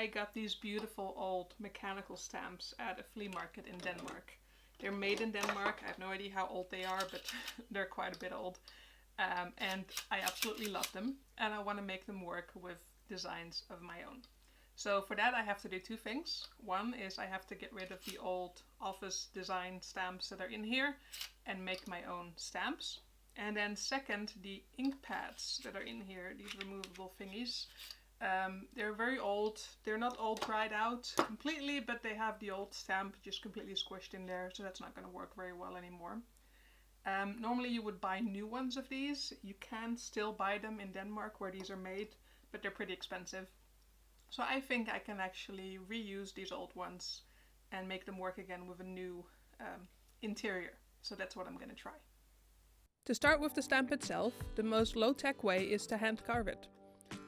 got these beautiful old mechanical stamps at a flea market in Denmark. They're made in Denmark. I have no idea how old they are, but they're quite a bit old. And I absolutely love them. And I want to make them work with designs of my own. So for that I have to do two things. One is I have to get rid of the old office design stamps that are in here and make my own stamps. And then second, the ink pads that are in here, these removable thingies. They're very old. They're not all dried out completely, but they have the old stamp just completely squished in there, so that's not going to work very well anymore. Normally you would buy new ones of these. You can still buy them in Denmark where these are made, but they're pretty expensive. So I think I can actually reuse these old ones and make them work again with a new interior. So that's what I'm going to try. To start with the stamp itself, the most low-tech way is to hand carve it.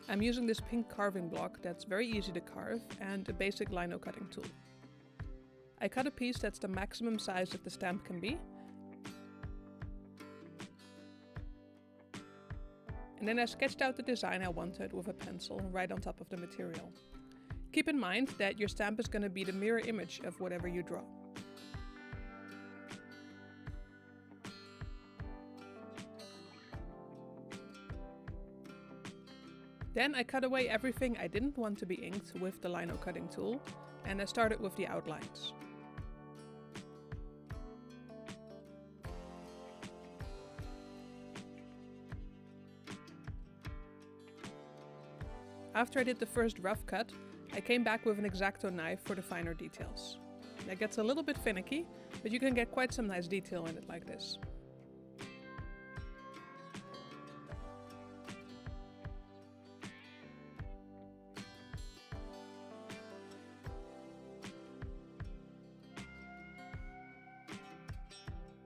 I'm using this pink carving block that's very easy to carve and a basic lino cutting tool. I cut a piece that's the maximum size that the stamp can be. And then I sketched out the design I wanted with a pencil right on top of the material. Keep in mind that your stamp is going to be the mirror image of whatever you draw. Then I cut away everything I didn't want to be inked with the lino cutting tool, and I started with the outlines. After I did the first rough cut, I came back with an X-Acto knife for the finer details. That gets a little bit finicky, but you can get quite some nice detail in it like this.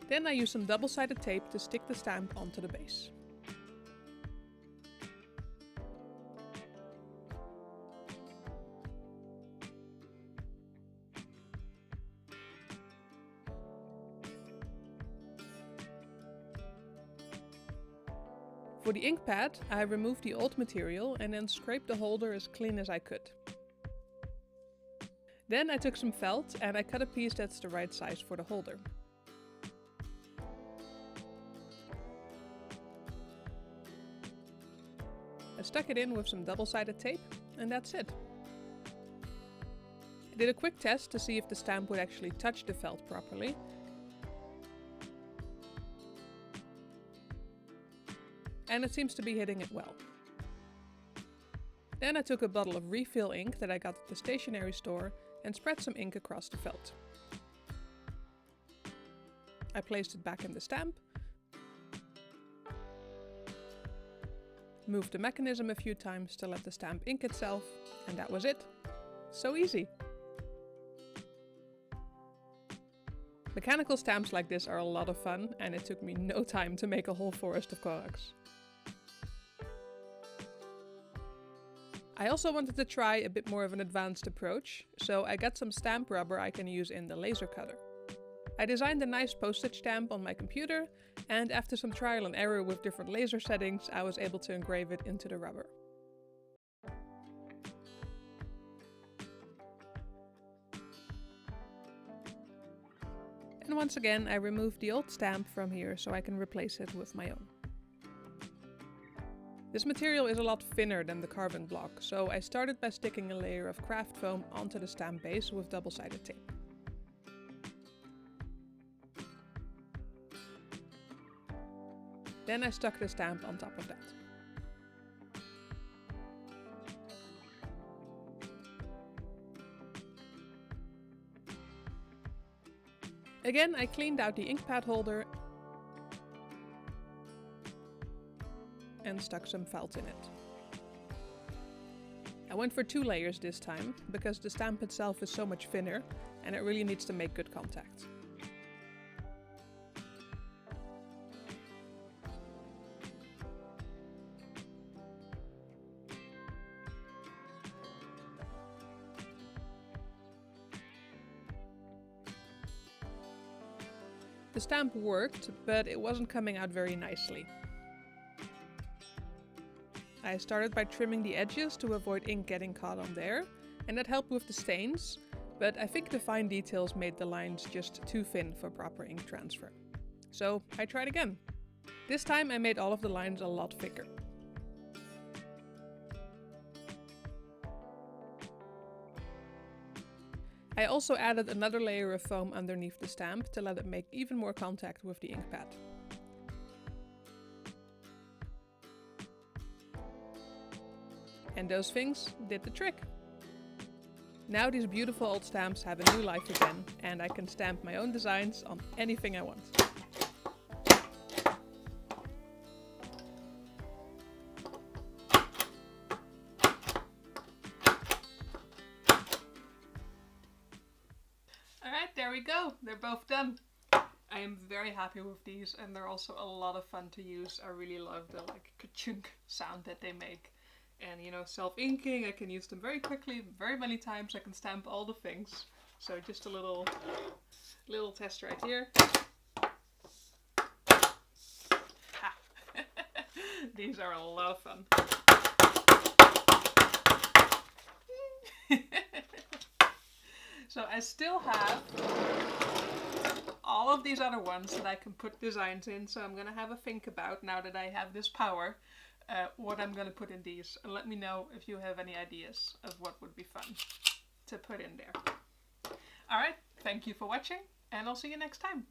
Then I use some double-sided tape to stick the stamp onto the base. For the ink pad, I removed the old material and then scraped the holder as clean as I could. Then I took some felt and I cut a piece that's the right size for the holder. I stuck it in with some double-sided tape, and that's it. I did a quick test to see if the stamp would actually touch the felt properly. And it seems to be hitting it well. Then I took a bottle of refill ink that I got at the stationery store and spread some ink across the felt. I placed it back in the stamp, moved the mechanism a few times to let the stamp ink itself, and that was it. So easy! Mechanical stamps like this are a lot of fun, and it took me no time to make a whole forest of koraks. I also wanted to try a bit more of an advanced approach, so I got some stamp rubber I can use in the laser cutter. I designed a nice postage stamp on my computer, and after some trial and error with different laser settings, I was able to engrave it into the rubber. And once again, I removed the old stamp from here so I can replace it with my own. This material is a lot thinner than the carving block, so I started by sticking a layer of craft foam onto the stamp base with double-sided tape. Then I stuck the stamp on top of that. Again, I cleaned out the ink pad holder and stuck some felt in it. I went for 2 layers this time, because the stamp itself is so much thinner and it really needs to make good contact. The stamp worked, but it wasn't coming out very nicely. I started by trimming the edges to avoid ink getting caught on there, and that helped with the stains, but I think the fine details made the lines just too thin for proper ink transfer. So I tried again. This time I made all of the lines a lot thicker. I also added another layer of foam underneath the stamp to let it make even more contact with the ink pad. And those things did the trick. Now these beautiful old stamps have a new life again, and I can stamp my own designs on anything I want. Alright, there we go. They're both done. I am very happy with these, and they're also a lot of fun to use. I really love the like ka-chunk sound that they make. And you know, self-inking, I can use them very quickly, very many times. I can stamp all the things. So just a little test right here. These are a lot of fun. So I still have all of these other ones that I can put designs in, so I'm gonna have a think about, now that I have this power, what I'm gonna put in these. And let me know if you have any ideas of what would be fun to put in there. Alright, thank you for watching, and I'll see you next time.